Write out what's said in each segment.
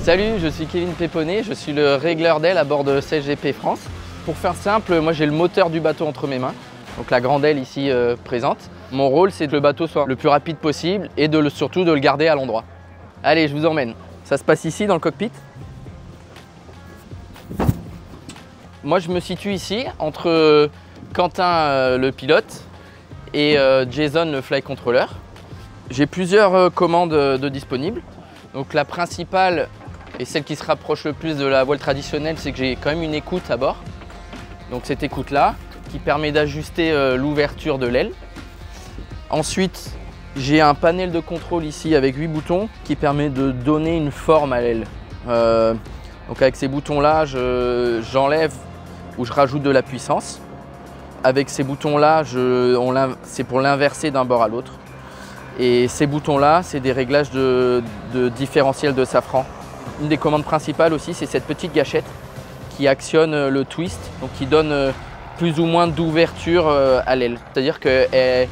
Salut, je suis Kevin Péponnet, je suis le régleur d'aile à bord de CGP France. Pour faire simple, moi j'ai le moteur du bateau entre mes mains, donc la grande aile ici présente. Mon rôle c'est que le bateau soit le plus rapide possible et surtout de le garder à l'endroit. Allez, je vous emmène. Ça se passe ici dans le cockpit. Moi je me situe ici entre Quentin le pilote et Jason le flight controller. J'ai plusieurs commandes de disponibles. Donc la principale et celle qui se rapproche le plus de la voile traditionnelle, c'est que j'ai quand même une écoute à bord. Donc cette écoute là qui permet d'ajuster l'ouverture de l'aile. Ensuite, j'ai un panel de contrôle ici avec 8 boutons qui permet de donner une forme à l'aile. Donc avec ces boutons là, j'enlève ou je rajoute de la puissance. Avec ces boutons là, c'est pour l'inverser d'un bord à l'autre. Et ces boutons là, c'est des réglages de différentiel de safran. Une des commandes principales aussi, c'est cette petite gâchette qui actionne le twist, donc qui donne plus ou moins d'ouverture à l'aile. C'est-à-dire qu'elle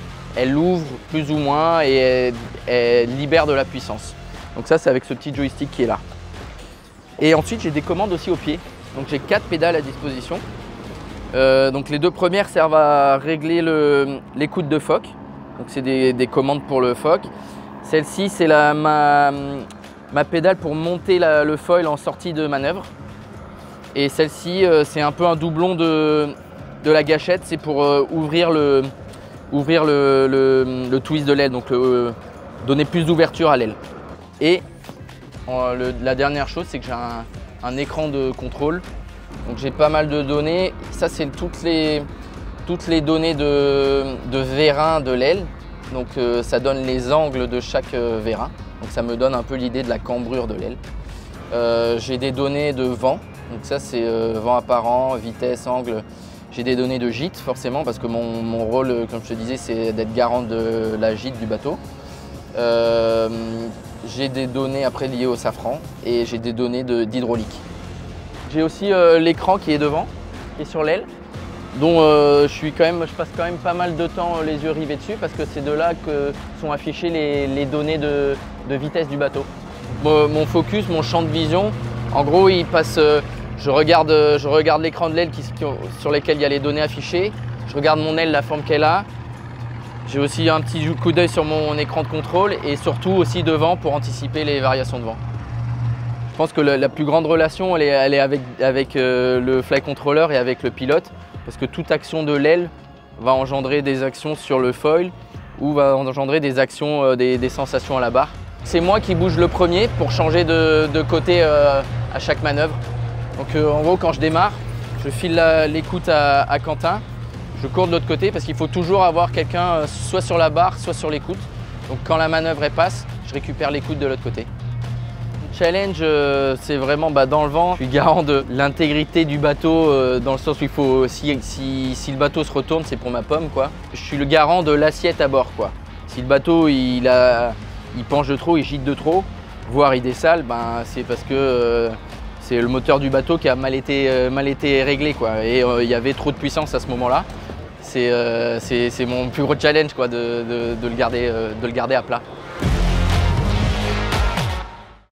ouvre plus ou moins et elle libère de la puissance. Donc ça, c'est avec ce petit joystick qui est là. Et ensuite, j'ai des commandes aussi au pied. Donc j'ai 4 pédales à disposition. Donc les 2 premières servent à régler l'écoute de foc. Donc c'est des commandes pour le foc. Celle-ci, c'est ma pédale pour monter le foil en sortie de manœuvre. Et celle-ci, c'est un peu un doublon de la gâchette. C'est pour ouvrir le twist de l'aile, donc donner plus d'ouverture à l'aile. Et la dernière chose, c'est que j'ai un écran de contrôle. Donc j'ai pas mal de données. Ça, c'est toutes les données de vérin de l'aile. Donc ça donne les angles de chaque vérin. Donc ça me donne un peu l'idée de la cambrure de l'aile. J'ai des données de vent. Donc ça c'est vent apparent, vitesse, angle. J'ai des données de gîte forcément parce que mon rôle, comme je te disais, c'est d'être garant de la gîte du bateau. J'ai des données après liées au safran et j'ai des données d'hydraulique. J'ai aussi l'écran qui est devant, qui est sur l'aile, dont je passe quand même pas mal de temps les yeux rivés dessus parce que c'est de là que sont affichées les données de vitesse du bateau. Mon focus, mon champ de vision, en gros, il passe. Je regarde l'écran de l'aile sur lequel il y a les données affichées. Je regarde mon aile, la forme qu'elle a. J'ai aussi un petit coup d'œil sur mon écran de contrôle et surtout aussi devant pour anticiper les variations de vent. Je pense que la plus grande relation, elle est avec le flight controller et avec le pilote. Parce que toute action de l'aile va engendrer des actions sur le foil ou va engendrer des actions, des sensations à la barre. C'est moi qui bouge le premier pour changer de côté à chaque manœuvre. Donc en gros, quand je démarre, je file l'écoute à Quentin. Je cours de l'autre côté parce qu'il faut toujours avoir quelqu'un soit sur la barre, soit sur l'écoute. Donc quand la manœuvre passe, je récupère l'écoute de l'autre côté. Challenge, c'est vraiment dans le vent. Je suis garant de l'intégrité du bateau dans le sens où il faut, si le bateau se retourne, c'est pour ma pomme, quoi. Je suis le garant de l'assiette à bord, quoi. Si le bateau il penche de trop, il gîte de trop, voire il dessale, c'est parce que c'est le moteur du bateau qui a mal été réglé, quoi. Et il y avait trop de puissance à ce moment-là. C'est mon plus gros challenge, quoi, de le garder à plat.